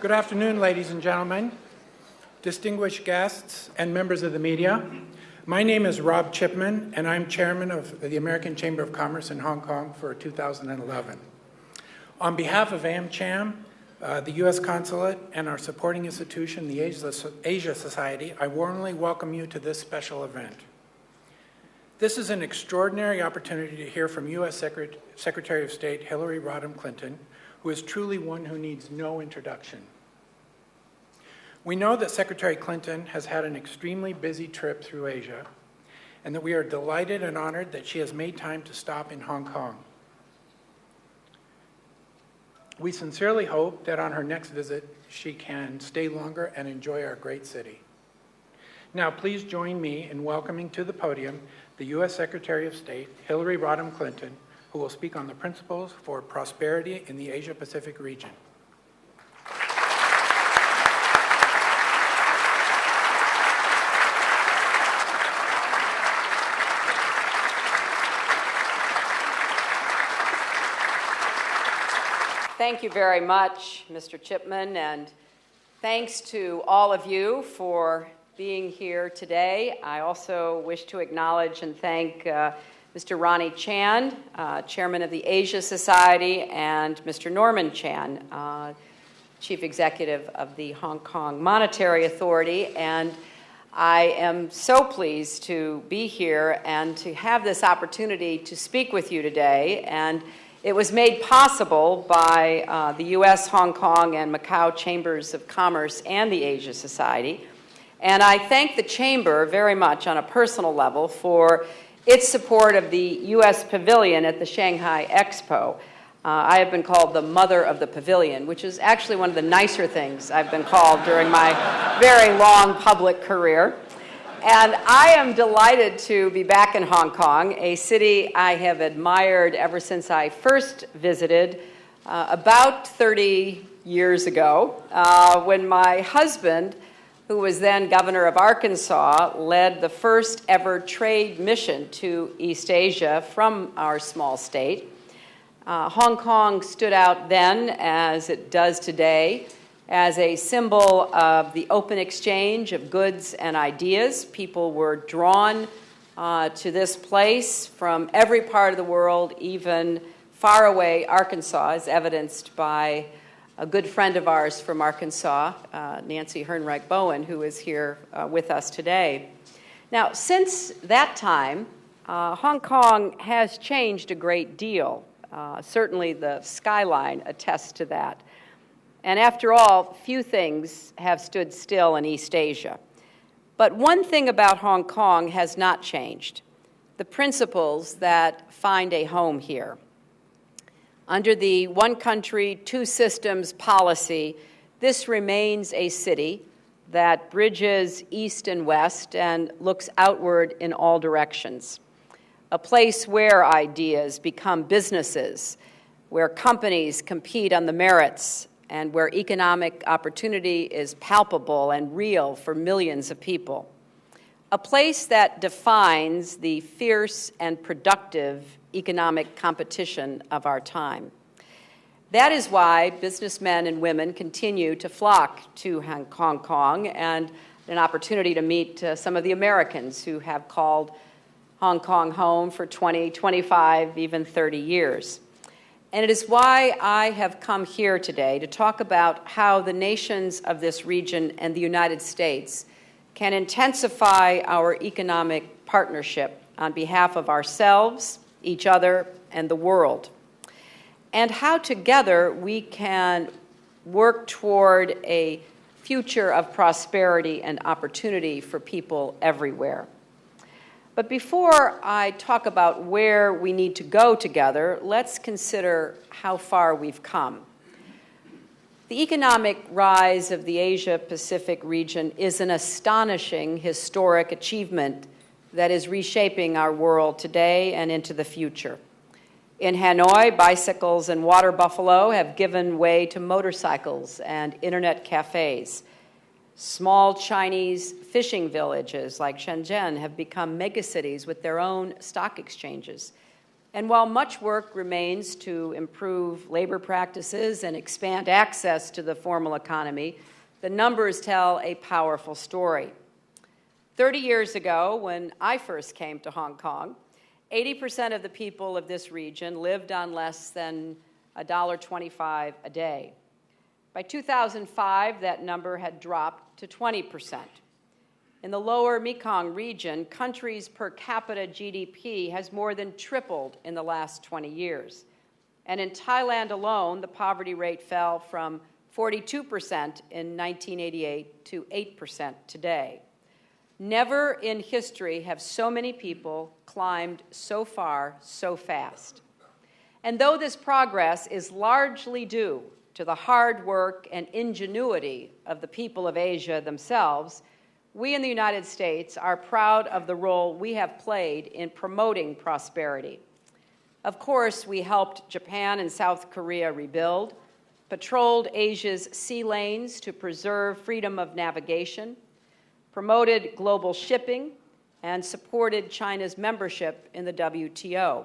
Good afternoon, ladies and gentlemen, distinguished guests, and members of the media. My name is Rob Chipman, and I'm chairman of the American Chamber of Commerce in Hong Kong for 2011. On behalf of AmCham, the U.S. Consulate, and our supporting institution, the Asia Society, I warmly welcome you to this special event. This is an extraordinary opportunity to hear from U.S. Secretary of State Hillary Rodham Clinton, who is truly one who needs no introduction. We know that Secretary Clinton has had an extremely busy trip through Asia, and that we are delighted and honored that she has made time to stop in Hong Kong. We sincerely hope that on her next visit, she can stay longer and enjoy our great city. Now, please join me in welcoming to the podium the U.S. Secretary of State, Hillary Rodham Clinton, who will speak on the principles for prosperity in the Asia-Pacific region. Thank you very much, Mr. Chipman, and thanks to all of you for being here today. I also wish to acknowledge and thank Mr. Ronnie Chan, Chairman of the Asia Society, and Mr. Norman Chan, Chief Executive of the Hong Kong Monetary Authority. And I am so pleased to be here and to have this opportunity to speak with you today. And it was made possible by the U.S., Hong Kong, and Macau Chambers of Commerce and the Asia Society. And I thank the Chamber very much on a personal level for its support of the U.S. Pavilion at the Shanghai Expo. I have been called the mother of the pavilion, which is actually one of the nicer things I've been called during my very long public career. And I am delighted to be back in Hong Kong, a city I have admired ever since I first visited about 30 years ago, when my husband, who was then governor of Arkansas, led the first ever trade mission to East Asia from our small state. Hong Kong stood out then, as it does today, as a symbol of the open exchange of goods and ideas. People were drawn to this place from every part of the world, even far away Arkansas, as evidenced by a good friend of ours from Arkansas, Nancy Hernreich Bowen, who is here with us today. Now, since that time, Hong Kong has changed a great deal. Certainly the skyline attests to that. And after all, few things have stood still in East Asia. But one thing about Hong Kong has not changed: the principles that find a home here. Under the one country, two systems policy, this remains a city that bridges east and west and looks outward in all directions. A place where ideas become businesses, where companies compete on the merits, and where economic opportunity is palpable and real for millions of people. A place that defines the fierce and productive economic competition of our time. That is why businessmen and women continue to flock to Hong Kong, and an opportunity to meet some of the Americans who have called Hong Kong home for 20, 25, even 30 years. And it is why I have come here today to talk about how the nations of this region and the United States can intensify our economic partnership on behalf of ourselves, each other, and the world, and how together we can work toward a future of prosperity and opportunity for people everywhere. But before I talk about where we need to go together, let's consider how far we've come. The economic rise of the Asia-Pacific region is an astonishing historic achievement that is reshaping our world today and into the future. In Hanoi, bicycles and water buffalo have given way to motorcycles and internet cafes. Small Chinese fishing villages like Shenzhen have become megacities with their own stock exchanges. And while much work remains to improve labor practices and expand access to the formal economy, the numbers tell a powerful story. 30 years ago, when I first came to Hong Kong, 80% of the people of this region lived on less than $1.25 a day. By 2005, that number had dropped to 20%. In the lower Mekong region, countries' per capita GDP has more than tripled in the last 20 years. And in Thailand alone, the poverty rate fell from 42% in 1988 to 8% today. Never in history have so many people climbed so far so fast. And though this progress is largely due to the hard work and ingenuity of the people of Asia themselves, we in the United States are proud of the role we have played in promoting prosperity. Of course, we helped Japan and South Korea rebuild, patrolled Asia's sea lanes to preserve freedom of navigation, promoted global shipping, and supported China's membership in the WTO.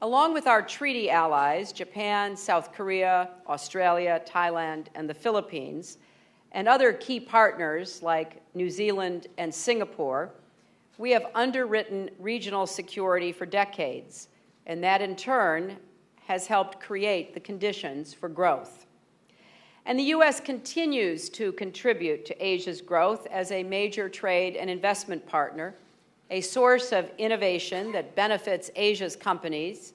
Along with our treaty allies, Japan, South Korea, Australia, Thailand, and the Philippines, and other key partners like New Zealand and Singapore, we have underwritten regional security for decades, and that in turn has helped create the conditions for growth. And the U.S. continues to contribute to Asia's growth as a major trade and investment partner, a source of innovation that benefits Asia's companies,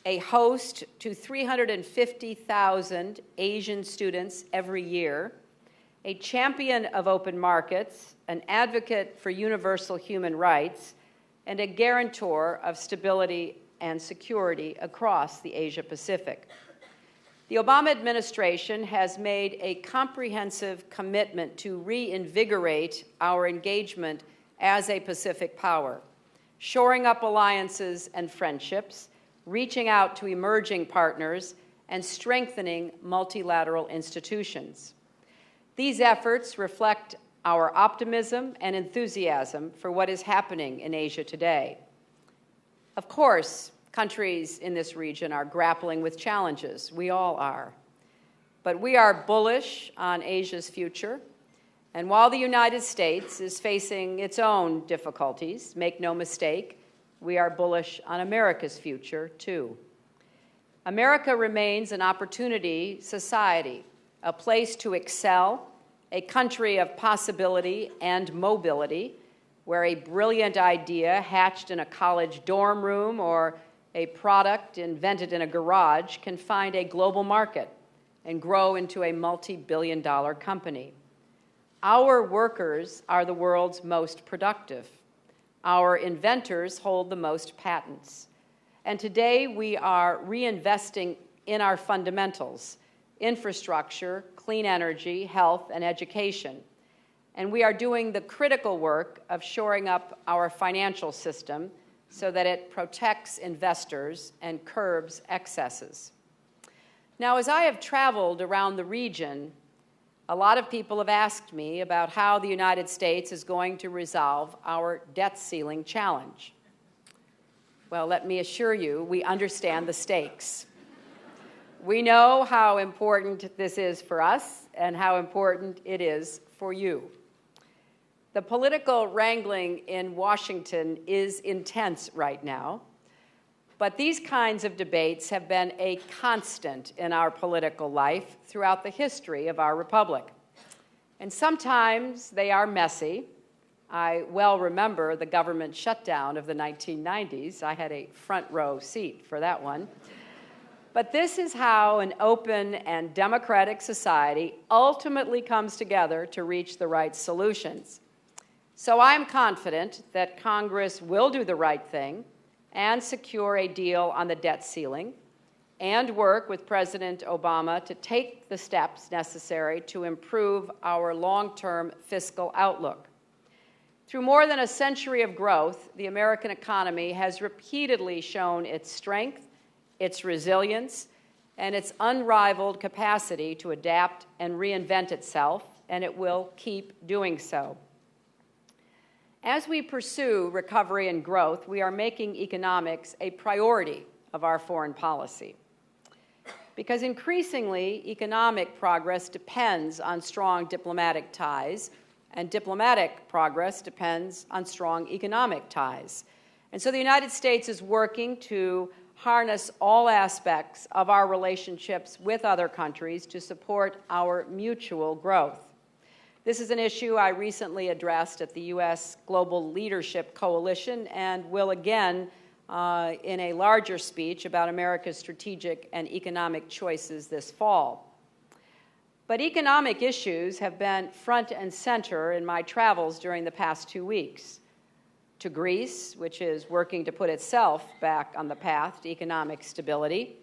a host to 350,000 Asian students every year, a champion of open markets, an advocate for universal human rights, and a guarantor of stability and security across the Asia-Pacific. The Obama administration has made a comprehensive commitment to reinvigorate our engagement as a Pacific power, shoring up alliances and friendships, reaching out to emerging partners, and strengthening multilateral institutions. These efforts reflect our optimism and enthusiasm for what is happening in Asia today. Of course, countries in this region are grappling with challenges. We all are. But we are bullish on Asia's future. And while the United States is facing its own difficulties, make no mistake, we are bullish on America's future, too. America remains an opportunity society, a place to excel, a country of possibility and mobility, where a brilliant idea hatched in a college dorm room or a product invented in a garage can find a global market and grow into a multi-billion-dollar company. Our workers are the world's most productive. Our inventors hold the most patents. And today we are reinvesting in our fundamentals: infrastructure, clean energy, health, and education. And we are doing the critical work of shoring up our financial system so that it protects investors and curbs excesses. Now, as I have traveled around the region, a lot of people have asked me about how the United States is going to resolve our debt ceiling challenge. Well, let me assure you, we understand the stakes. We know how important this is for us and how important it is for you. The political wrangling in Washington is intense right now, but these kinds of debates have been a constant in our political life throughout the history of our republic. And sometimes they are messy. I well remember the government shutdown of the 1990s. I had a front row seat for that one. But this is how an open and democratic society ultimately comes together to reach the right solutions. So I'm confident that Congress will do the right thing and secure a deal on the debt ceiling and work with President Obama to take the steps necessary to improve our long-term fiscal outlook. Through more than a century of growth, the American economy has repeatedly shown its strength, its resilience, and its unrivaled capacity to adapt and reinvent itself, and it will keep doing so. As we pursue recovery and growth, we are making economics a priority of our foreign policy. Because increasingly, economic progress depends on strong diplomatic ties, and diplomatic progress depends on strong economic ties. And so the United States is working to harness all aspects of our relationships with other countries to support our mutual growth. This is an issue I recently addressed at the U.S. Global Leadership Coalition and will again in a larger speech about America's strategic and economic choices this fall. But economic issues have been front and center in my travels during the past 2 weeks. To Greece, which is working to put itself back on the path to economic stability,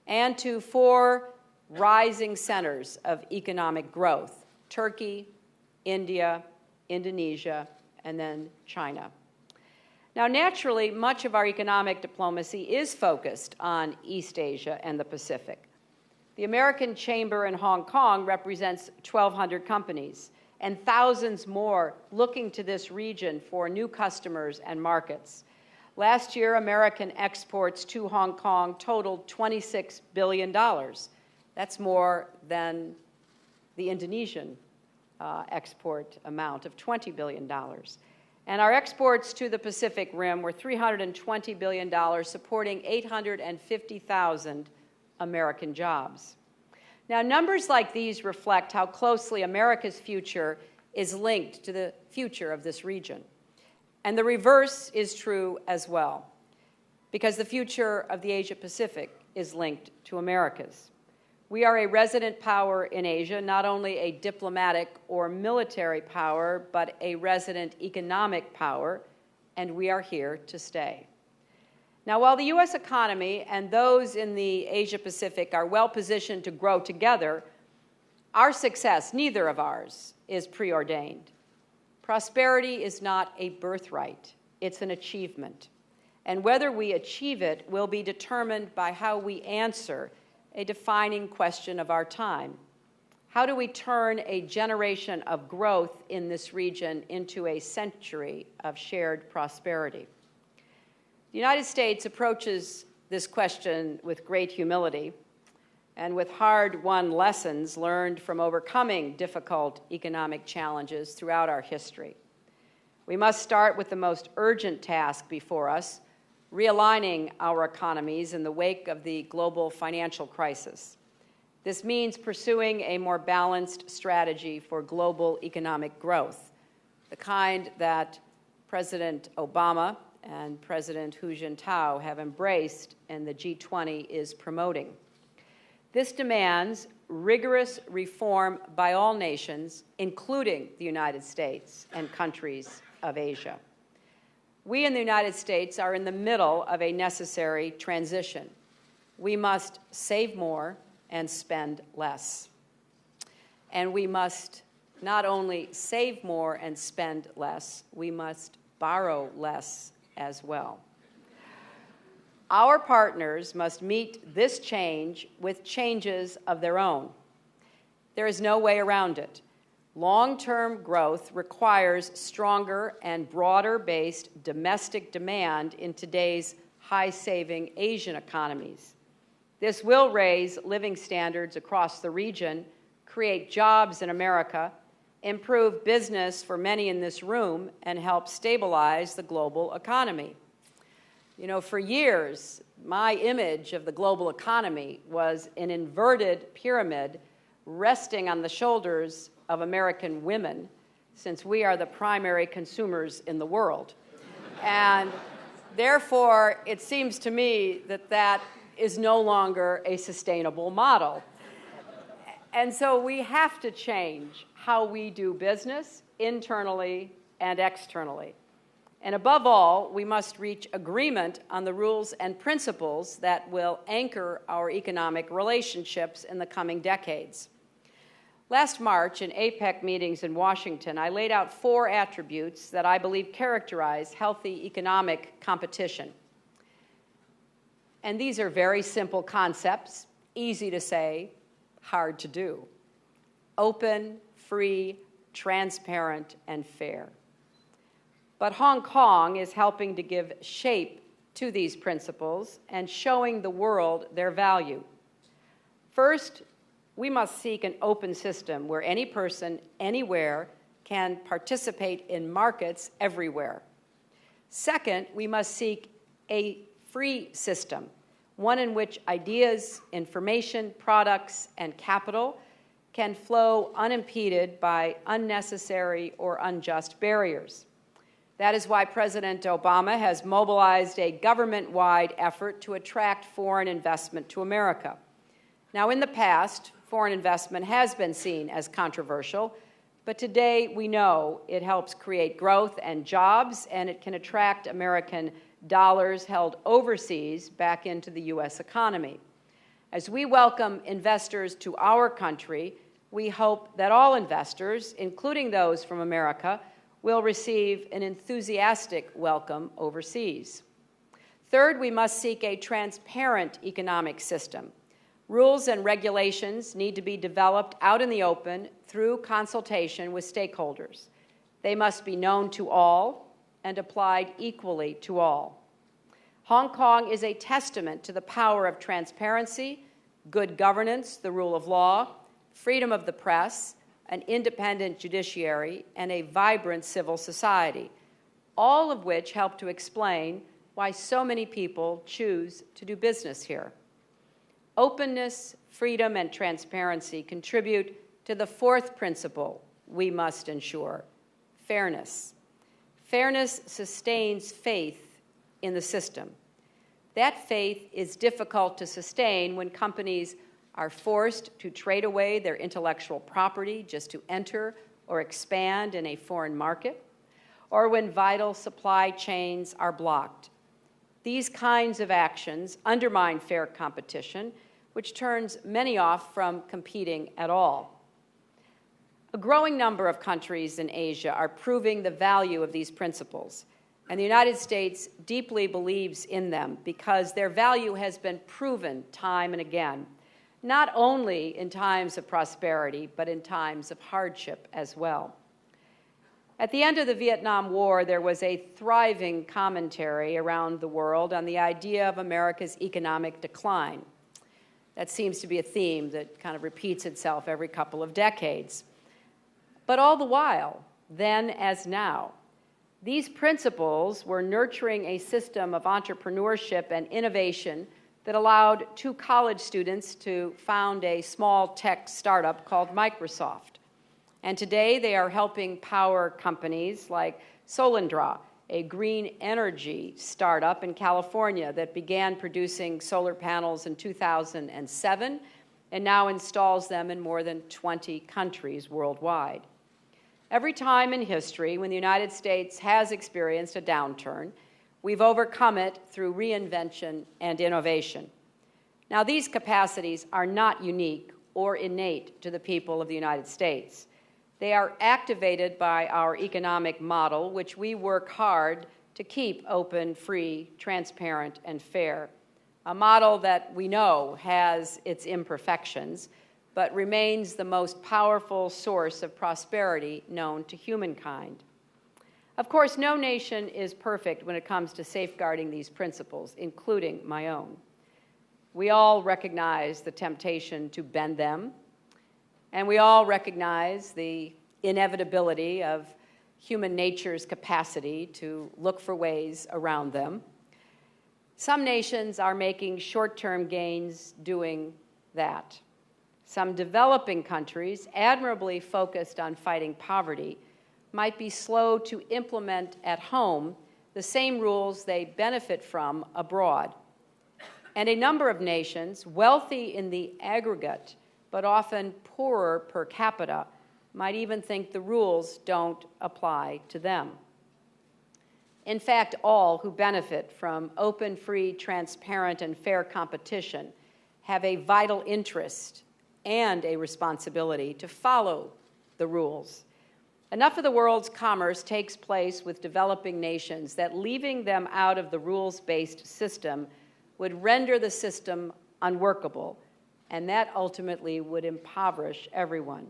and to 4 rising centers of economic growth: Turkey, India, Indonesia, and then China. Now, naturally, much of our economic diplomacy is focused on East Asia and the Pacific. The American Chamber in Hong Kong represents 1,200 companies and thousands more looking to this region for new customers and markets. Last year, American exports to Hong Kong totaled $26 billion. That's more than the Indonesian export amount of $20 billion. And our exports to the Pacific Rim were $320 billion, supporting 850,000 American jobs. Now, numbers like these reflect how closely America's future is linked to the future of this region. And the reverse is true as well, because the future of the Asia-Pacific is linked to America's. We are a resident power in Asia, not only a diplomatic or military power, but a resident economic power, and we are here to stay. Now, while the U.S. economy and those in the Asia-Pacific are well-positioned to grow together, our success, neither of ours, is preordained. Prosperity is not a birthright. It's an achievement. And whether we achieve it will be determined by how we answer a defining question of our time. How do we turn a generation of growth in this region into a century of shared prosperity? The United States approaches this question with great humility and with hard-won lessons learned from overcoming difficult economic challenges throughout our history. We must start with the most urgent task before us, realigning our economies in the wake of the global financial crisis. This means pursuing a more balanced strategy for global economic growth, the kind that President Obama and President Hu Jintao have embraced and the G20 is promoting. This demands rigorous reform by all nations, including the United States and countries of Asia. We in the United States are in the middle of a necessary transition. We must save more and spend less. And we must not only save more and spend less, we must borrow less as well. Our partners must meet this change with changes of their own. There is no way around it. Long-term growth requires stronger and broader-based domestic demand in today's high-saving Asian economies. This will raise living standards across the region, create jobs in America, improve business for many in this room, and help stabilize the global economy. You know, for years, my image of the global economy was an inverted pyramid resting on the shoulders of American women, since we are the primary consumers in the world. And therefore, it seems to me that that is no longer a sustainable model. And so we have to change how we do business internally and externally. And above all, we must reach agreement on the rules and principles that will anchor our economic relationships in the coming decades. Last March, in APEC meetings in Washington, I laid out 4 attributes that I believe characterize healthy economic competition. And these are very simple concepts, easy to say, hard to do. Open, free, transparent, and fair. But Hong Kong is helping to give shape to these principles and showing the world their value. First, we must seek an open system where any person, anywhere, can participate in markets everywhere. Second, we must seek a free system, one in which ideas, information, products, and capital can flow unimpeded by unnecessary or unjust barriers. That is why President Obama has mobilized a government-wide effort to attract foreign investment to America. Now, in the past, foreign investment has been seen as controversial, but today we know it helps create growth and jobs, and it can attract American dollars held overseas back into the U.S. economy. As we welcome investors to our country, we hope that all investors, including those from America, will receive an enthusiastic welcome overseas. Third, we must seek a transparent economic system. Rules and regulations need to be developed out in the open through consultation with stakeholders. They must be known to all and applied equally to all. Hong Kong is a testament to the power of transparency, good governance, the rule of law, freedom of the press, an independent judiciary, and a vibrant civil society, all of which help to explain why so many people choose to do business here. Openness, freedom, and transparency contribute to the fourth principle we must ensure: fairness. Fairness sustains faith in the system. That faith is difficult to sustain when companies are forced to trade away their intellectual property just to enter or expand in a foreign market, or when vital supply chains are blocked. These kinds of actions undermine fair competition, which turns many off from competing at all. A growing number of countries in Asia are proving the value of these principles, and the United States deeply believes in them because their value has been proven time and again, not only in times of prosperity, but in times of hardship as well. At the end of the Vietnam War, there was a thriving commentary around the world on the idea of America's economic decline. That seems to be a theme that kind of repeats itself every couple of decades. But all the while, then as now, these principles were nurturing a system of entrepreneurship and innovation that allowed two college students to found a small tech startup called Microsoft. And today they are helping power companies like Solindra, a green energy startup in California that began producing solar panels in 2007 and now installs them in more than 20 countries worldwide. Every time in history when the United States has experienced a downturn, we've overcome it through reinvention and innovation. Now, these capacities are not unique or innate to the people of the United States. They are activated by our economic model, which we work hard to keep open, free, transparent, and fair. A model that we know has its imperfections, but remains the most powerful source of prosperity known to humankind. Of course, no nation is perfect when it comes to safeguarding these principles, including my own. We all recognize the temptation to bend them, and we all recognize the inevitability of human nature's capacity to look for ways around them. Some nations are making short-term gains doing that. Some developing countries, admirably focused on fighting poverty, might be slow to implement at home the same rules they benefit from abroad. And a number of nations, wealthy in the aggregate, but often poorer per capita, might even think the rules don't apply to them. In fact, all who benefit from open, free, transparent, and fair competition have a vital interest and a responsibility to follow the rules. Enough of the world's commerce takes place with developing nations that leaving them out of the rules-based system would render the system unworkable, and that ultimately would impoverish everyone.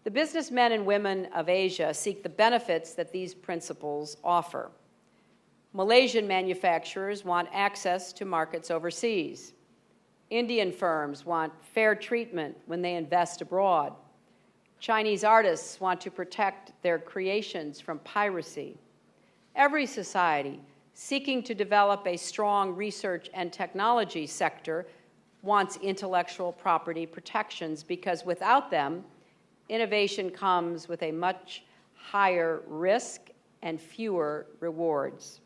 The businessmen and women of Asia seek the benefits that these principles offer. Malaysian manufacturers want access to markets overseas. Indian firms want fair treatment when they invest abroad. Chinese artists want to protect their creations from piracy. Every society seeking to develop a strong research and technology sector wants intellectual property protections because without them, innovation comes with a much higher risk and fewer rewards.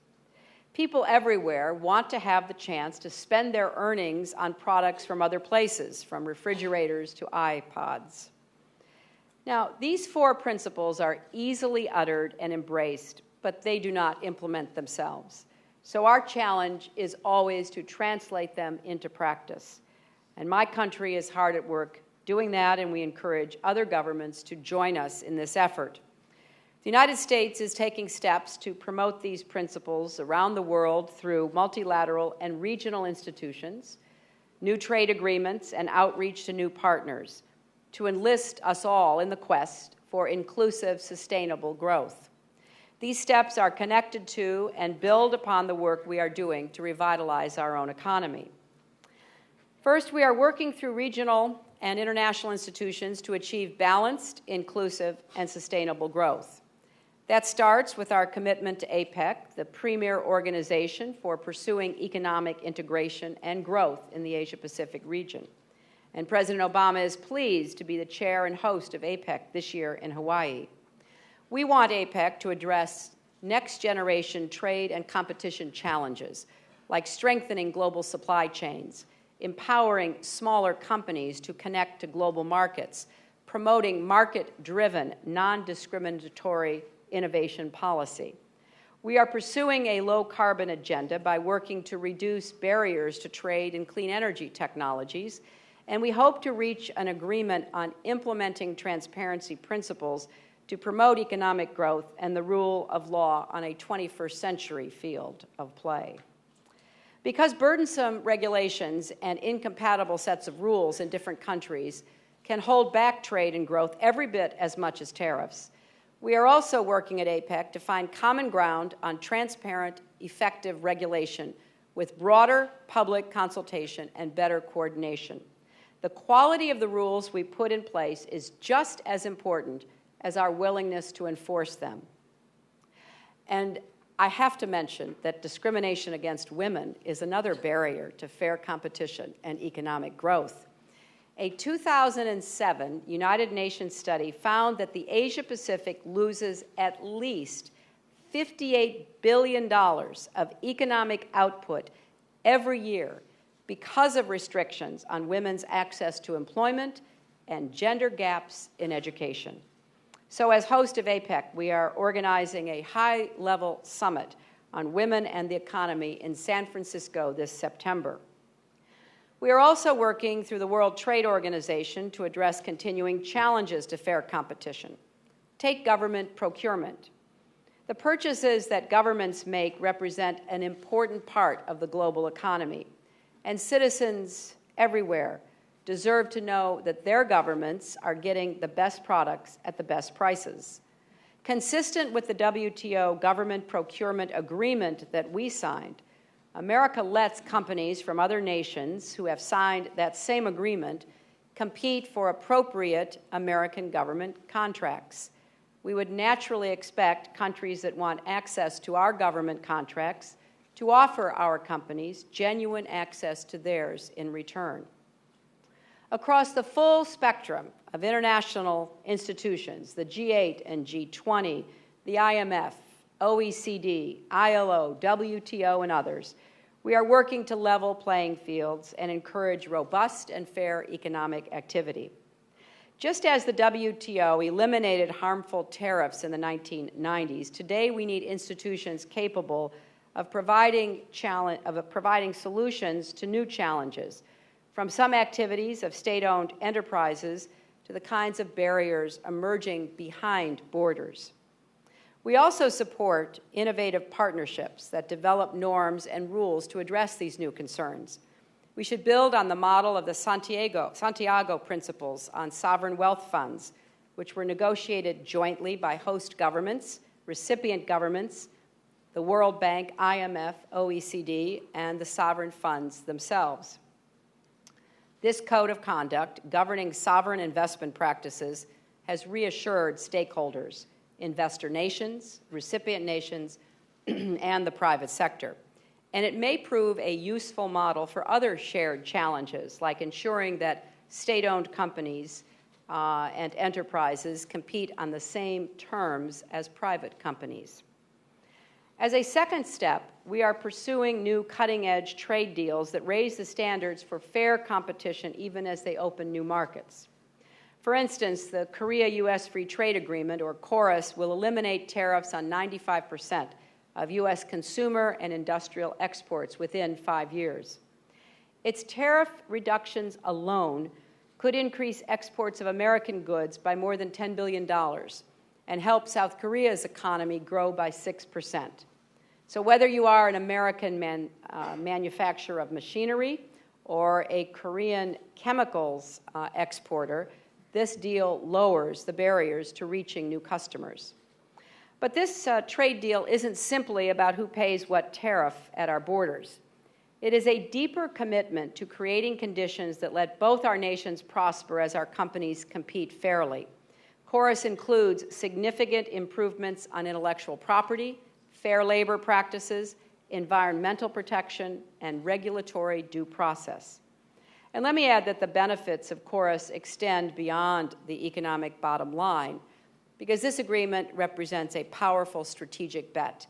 People everywhere want to have the chance to spend their earnings on products from other places, from refrigerators to iPods. Now, these four principles are easily uttered and embraced, but they do not implement themselves. So our challenge is always to translate them into practice. And my country is hard at work doing that, and we encourage other governments to join us in this effort. The United States is taking steps to promote these principles around the world through multilateral and regional institutions, new trade agreements, and outreach to new partners to enlist us all in the quest for inclusive, sustainable growth. These steps are connected to and build upon the work we are doing to revitalize our own economy. First, we are working through regional and international institutions to achieve balanced, inclusive, and sustainable growth. That starts with our commitment to APEC, the premier organization for pursuing economic integration and growth in the Asia-Pacific region. And President Obama is pleased to be the chair and host of APEC this year in Hawaii. We want APEC to address next-generation trade and competition challenges, like strengthening global supply chains, empowering smaller companies to connect to global markets, promoting market-driven, non-discriminatory innovation policy. We are pursuing a low-carbon agenda by working to reduce barriers to trade in clean energy technologies, and we hope to reach an agreement on implementing transparency principles to promote economic growth and the rule of law on a 21st century field of play. Because burdensome regulations and incompatible sets of rules in different countries can hold back trade and growth every bit as much as tariffs, we are also working at APEC to find common ground on transparent, effective regulation with broader public consultation and better coordination. The quality of the rules we put in place is just as important as our willingness to enforce them. And I have to mention that discrimination against women is another barrier to fair competition and economic growth. A 2007 United Nations study found that the Asia-Pacific loses at least $58 billion of economic output every year because of restrictions on women's access to employment and gender gaps in education. So as host of APEC, we are organizing a high-level summit on women and the economy in San Francisco this September. We are also working through the World Trade Organization to address continuing challenges to fair competition. Take government procurement. The purchases that governments make represent an important part of the global economy, and citizens everywhere deserve to know that their governments are getting the best products at the best prices. Consistent with the WTO government procurement agreement that we signed, America lets companies from other nations who have signed that same agreement compete for appropriate American government contracts. We would naturally expect countries that want access to our government contracts to offer our companies genuine access to theirs in return. Across the full spectrum of international institutions, the G8 and G20, the IMF, OECD, ILO, WTO, and others, we are working to level playing fields and encourage robust and fair economic activity. Just as the WTO eliminated harmful tariffs in the 1990s, today we need institutions capable of providing solutions to new challenges, from some activities of state-owned enterprises to the kinds of barriers emerging behind borders. We also support innovative partnerships that develop norms and rules to address these new concerns. We should build on the model of the Santiago Principles on sovereign wealth funds, which were negotiated jointly by host governments, recipient governments, the World Bank, IMF, OECD, and the sovereign funds themselves. This code of conduct governing sovereign investment practices has reassured stakeholders, investor nations, recipient nations, and the private sector. And it may prove a useful model for other shared challenges, like ensuring that state-owned companies and enterprises compete on the same terms as private companies. As a second step, we are pursuing new cutting-edge trade deals that raise the standards for fair competition even as they open new markets. For instance, the Korea-U.S. Free Trade Agreement, or KORUS, will eliminate tariffs on 95% of U.S. consumer and industrial exports within 5 years. Its tariff reductions alone could increase exports of American goods by more than $10 billion and help South Korea's economy grow by 6%. So whether you are an American manufacturer of machinery or a Korean chemicals exporter, this deal lowers the barriers to reaching new customers. But this trade deal isn't simply about who pays what tariff at our borders. It is a deeper commitment to creating conditions that let both our nations prosper as our companies compete fairly. KORUS includes significant improvements on intellectual property, fair labor practices, environmental protection, and regulatory due process. And let me add that the benefits of KORUS extend beyond the economic bottom line, because this agreement represents a powerful strategic bet.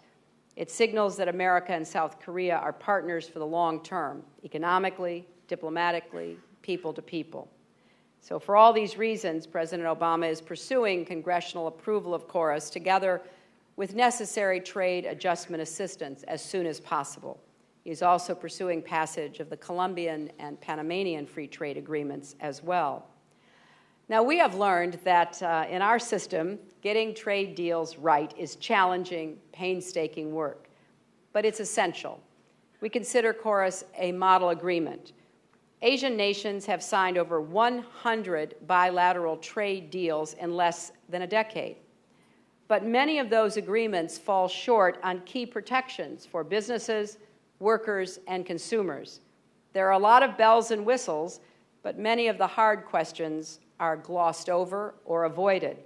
It signals that America and South Korea are partners for the long term, economically, diplomatically, people to people. So for all these reasons, President Obama is pursuing congressional approval of KORUS together with necessary trade adjustment assistance as soon as possible. He is also pursuing passage of the Colombian and Panamanian free trade agreements as well. Now, we have learned that in our system, getting trade deals right is challenging, painstaking work, but it's essential. We consider KORUS a model agreement. Asian nations have signed over 100 bilateral trade deals in less than a decade. But many of those agreements fall short on key protections for businesses, workers, and consumers. There are a lot of bells and whistles, but many of the hard questions are glossed over or avoided.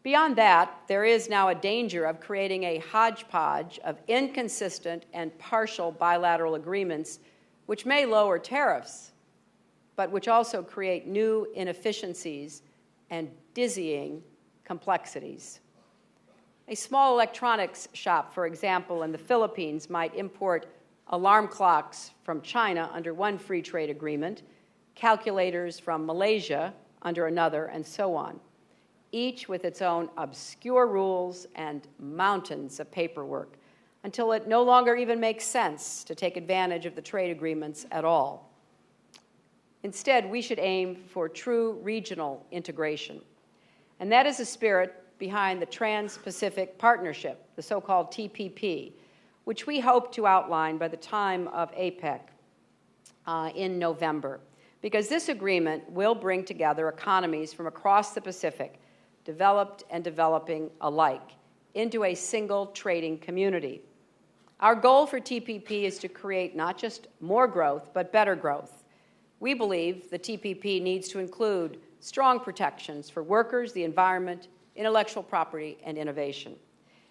Beyond that, there is now a danger of creating a hodgepodge of inconsistent and partial bilateral agreements which may lower tariffs, but which also create new inefficiencies and dizzying complexities. A small electronics shop, for example, in the Philippines might import alarm clocks from China under one free trade agreement, calculators from Malaysia under another, and so on, each with its own obscure rules and mountains of paperwork, until it no longer even makes sense to take advantage of the trade agreements at all. Instead, we should aim for true regional integration. And that is the spirit behind the Trans-Pacific Partnership, the so-called TPP, which we hope to outline by the time of APEC in November, because this agreement will bring together economies from across the Pacific, developed and developing alike, into a single trading community. Our goal for TPP is to create not just more growth, but better growth. We believe the TPP needs to include strong protections for workers, the environment, intellectual property, and innovation.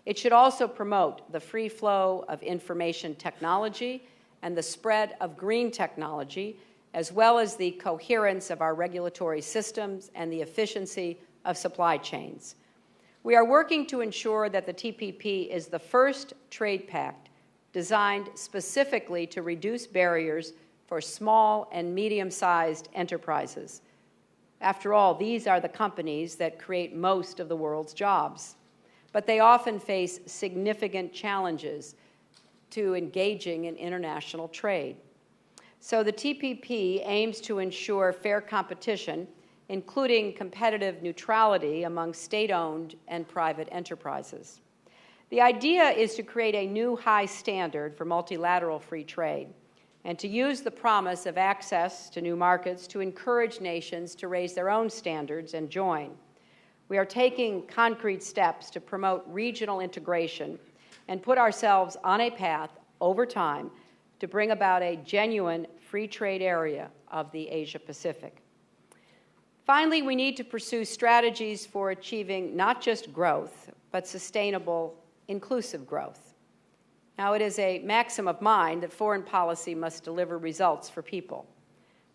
It should also promote the free flow of information technology and the spread of green technology, as well as the coherence of our regulatory systems and the efficiency of supply chains. We are working to ensure that the TPP is the first trade pact designed specifically to reduce barriers for small and medium-sized enterprises. After all, these are the companies that create most of the world's jobs, but they often face significant challenges to engaging in international trade. So the TPP aims to ensure fair competition, including competitive neutrality among state-owned and private enterprises. The idea is to create a new high standard for multilateral free trade and to use the promise of access to new markets to encourage nations to raise their own standards and join. We are taking concrete steps to promote regional integration and put ourselves on a path over time to bring about a genuine free trade area of the Asia-Pacific. Finally, we need to pursue strategies for achieving not just growth, but sustainable, inclusive growth. Now, it is a maxim of mine that foreign policy must deliver results for people,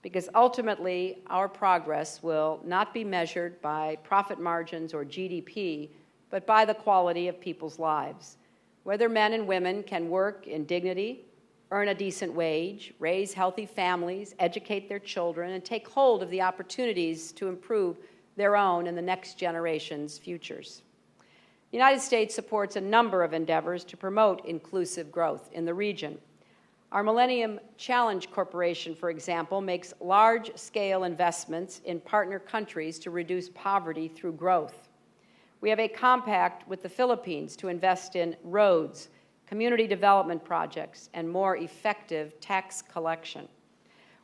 because ultimately our progress will not be measured by profit margins or GDP, but by the quality of people's lives. Whether men and women can work in dignity, earn a decent wage, raise healthy families, educate their children, and take hold of the opportunities to improve their own and the next generation's futures. The United States supports a number of endeavors to promote inclusive growth in the region. Our Millennium Challenge Corporation, for example, makes large-scale investments in partner countries to reduce poverty through growth. We have a compact with the Philippines to invest in roads, community development projects, and more effective tax collection.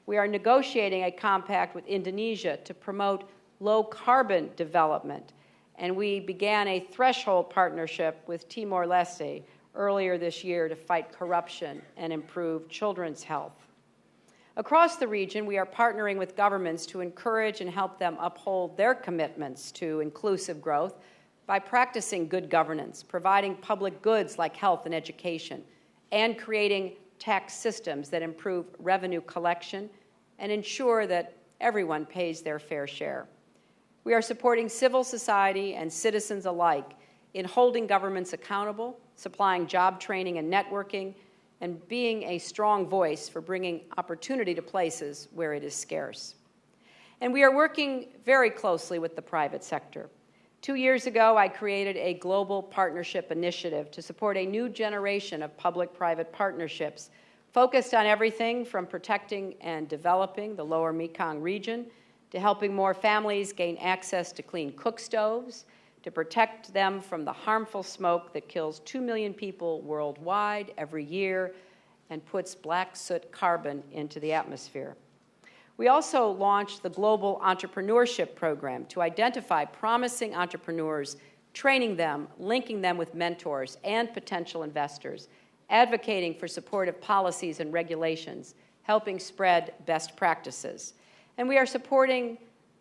We are negotiating a compact with Indonesia to promote low-carbon development, and we began a threshold partnership with Timor-Leste earlier this year to fight corruption and improve children's health. Across the region, we are partnering with governments to encourage and help them uphold their commitments to inclusive growth by practicing good governance, providing public goods like health and education, and creating tax systems that improve revenue collection and ensure that everyone pays their fair share. We are supporting civil society and citizens alike in holding governments accountable, supplying job training and networking, and being a strong voice for bringing opportunity to places where it is scarce. And we are working very closely with the private sector. 2 years ago, I created a global partnership initiative to support a new generation of public-private partnerships focused on everything from protecting and developing the lower Mekong region to helping more families gain access to clean cook stoves, to protect them from the harmful smoke that kills 2 million people worldwide every year and puts black soot carbon into the atmosphere. We also launched the Global Entrepreneurship Program to identify promising entrepreneurs, training them, linking them with mentors and potential investors, advocating for supportive policies and regulations, helping spread best practices. And we are supporting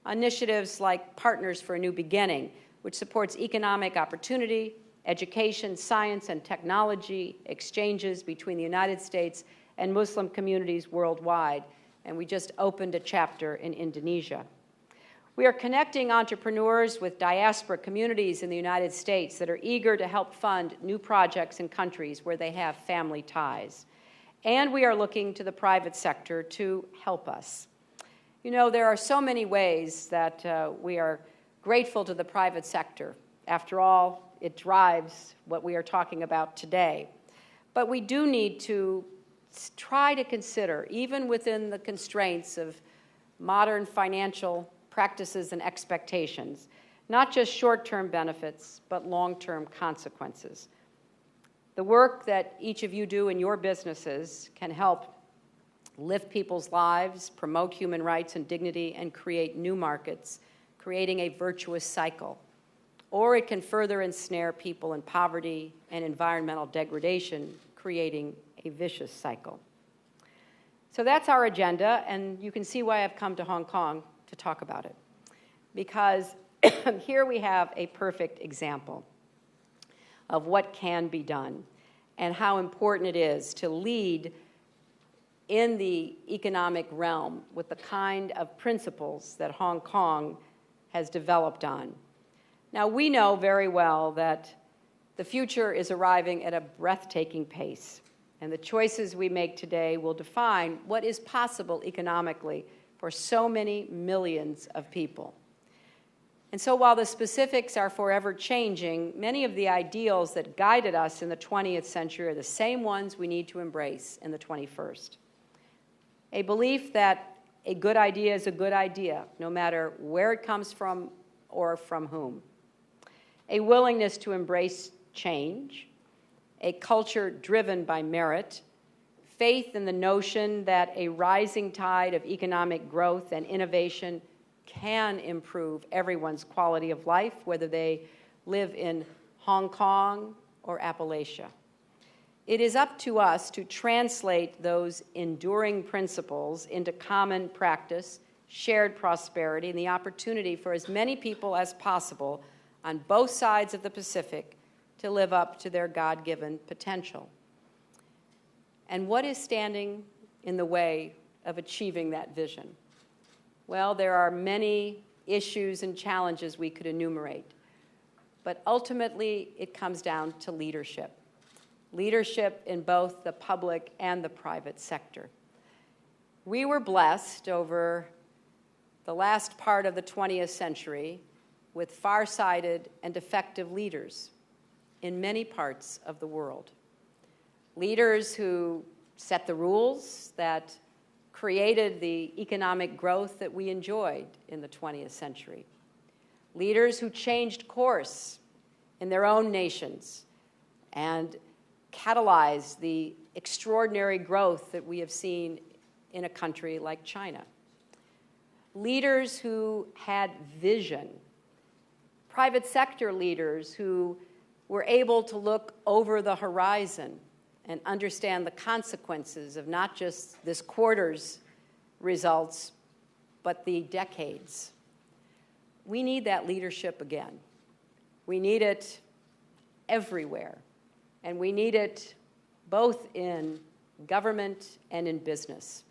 initiatives like Partners for a New Beginning, which supports economic opportunity, education, science, and technology exchanges between the United States and Muslim communities worldwide. And we just opened a chapter in Indonesia. We are connecting entrepreneurs with diaspora communities in the United States that are eager to help fund new projects in countries where they have family ties. And we are looking to the private sector to help us. You know, there are so many ways that we are grateful to the private sector. After all, it drives what we are talking about today. But we do need to try to consider, even within the constraints of modern financial practices and expectations, not just short-term benefits, but long-term consequences. The work that each of you do in your businesses can help lift people's lives, promote human rights and dignity, and create new markets, creating a virtuous cycle. Or it can further ensnare people in poverty and environmental degradation, creating a vicious cycle. So that's our agenda, and you can see why I've come to Hong Kong to talk about it. Because here we have a perfect example of what can be done and how important it is to lead in the economic realm with the kind of principles that Hong Kong has developed on. Now, we know very well that the future is arriving at a breathtaking pace, and the choices we make today will define what is possible economically for so many millions of people. And so while the specifics are forever changing, many of the ideals that guided us in the 20th century are the same ones we need to embrace in the 21st. A belief that a good idea is a good idea, no matter where it comes from or from whom. A willingness to embrace change, a culture driven by merit, faith in the notion that a rising tide of economic growth and innovation can improve everyone's quality of life, whether they live in Hong Kong or Appalachia. It is up to us to translate those enduring principles into common practice, shared prosperity, and the opportunity for as many people as possible on both sides of the Pacific to live up to their God-given potential. And what is standing in the way of achieving that vision? Well, there are many issues and challenges we could enumerate, but ultimately it comes down to leadership. Leadership in both the public and the private sector. We were blessed over the last part of the 20th century with far-sighted and effective leaders in many parts of the world. Leaders who set the rules that created the economic growth that we enjoyed in the 20th century. Leaders who changed course in their own nations and catalyzed the extraordinary growth that we have seen in a country like China. Leaders who had vision. Private sector leaders who were able to look over the horizon and understand the consequences of not just this quarter's results, but the decades. We need that leadership again. We need it everywhere, and we need it both in government and in business.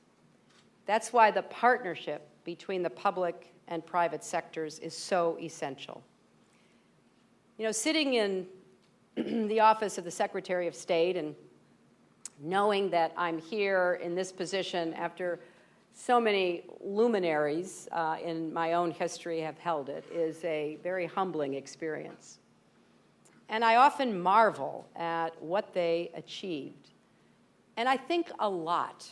That's why the partnership between the public and private sectors is so essential. You know, sitting in the office of the Secretary of State and knowing that I'm here in this position after so many luminaries in my own history have held it is a very humbling experience. And I often marvel at what they achieved. And I think a lot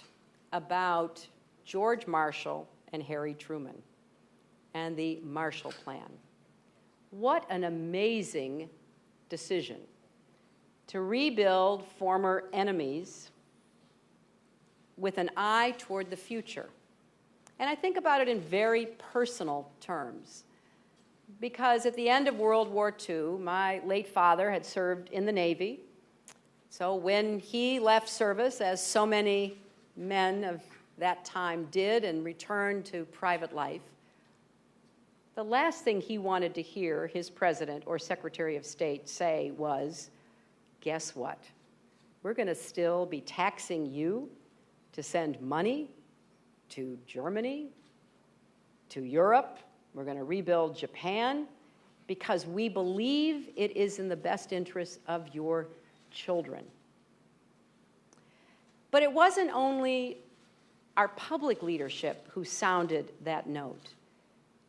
about George Marshall and Harry Truman and the Marshall Plan. What an amazing decision to rebuild former enemies with an eye toward the future. And I think about it in very personal terms, because at the end of World War II, my late father had served in the Navy. So when he left service, as so many men of that time did and returned to private life, the last thing he wanted to hear his president or Secretary of State say was, guess what? We're going to still be taxing you to send money to Germany, to Europe. We're going to rebuild Japan because we believe it is in the best interest of your children. But it wasn't only our public leadership who sounded that note.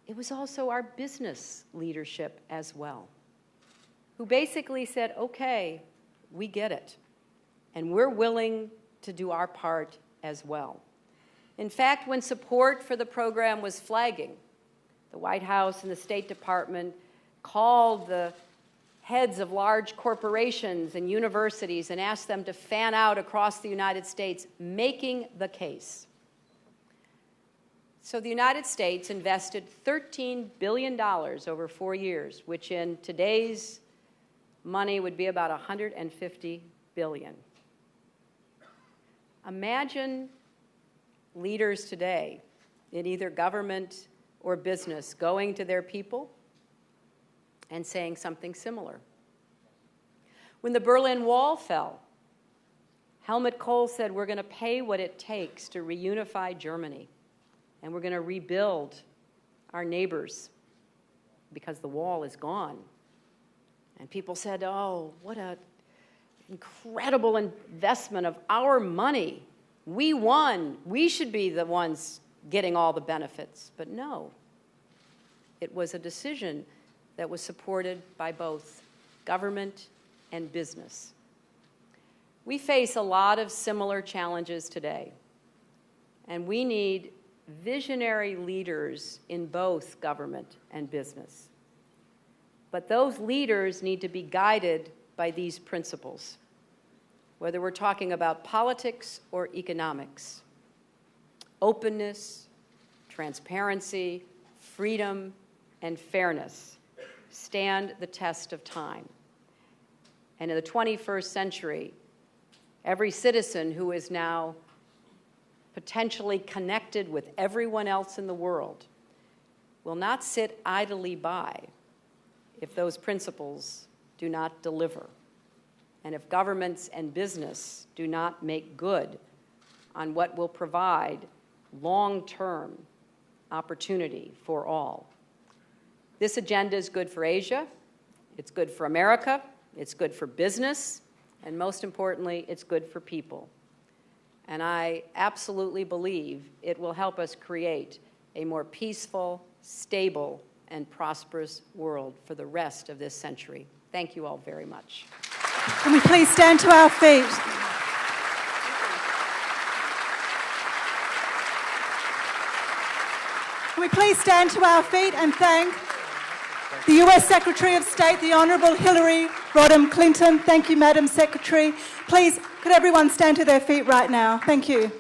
It was also our business leadership as well, who basically said, okay, we get it, and we're willing to do our part as well. In fact, when support for the program was flagging, the White House and the State Department called the heads of large corporations and universities and asked them to fan out across the United States, making the case. So the United States invested $13 billion over 4 years, which in today's money would be about $150 billion. Imagine leaders today in either government or business going to their people and saying something similar. When the Berlin Wall fell, Helmut Kohl said, we're going to pay what it takes to reunify Germany, and we're going to rebuild our neighbors because the wall is gone. And people said, oh, what an incredible investment of our money. We won. We should be the ones getting all the benefits. But no, it was a decision that was supported by both government and business. We face a lot of similar challenges today, and we need visionary leaders in both government and business. But those leaders need to be guided by these principles, whether we're talking about politics or economics. Openness, transparency, freedom, and fairness stand the test of time. And in the 21st century, every citizen who is now potentially connected with everyone else in the world will not sit idly by if those principles do not deliver, and if governments and business do not make good on what will provide long-term opportunity for all. This agenda is good for Asia, it's good for America, it's good for business, and most importantly, it's good for people. And I absolutely believe it will help us create a more peaceful, stable, and prosperous world for the rest of this century. Thank you all very much. Can we please stand to our feet? Can we please stand to our feet and thank the US Secretary of State, the Honourable Hillary Rodham Clinton. Thank you, Madam Secretary. Please, could everyone stand to their feet right now? Thank you.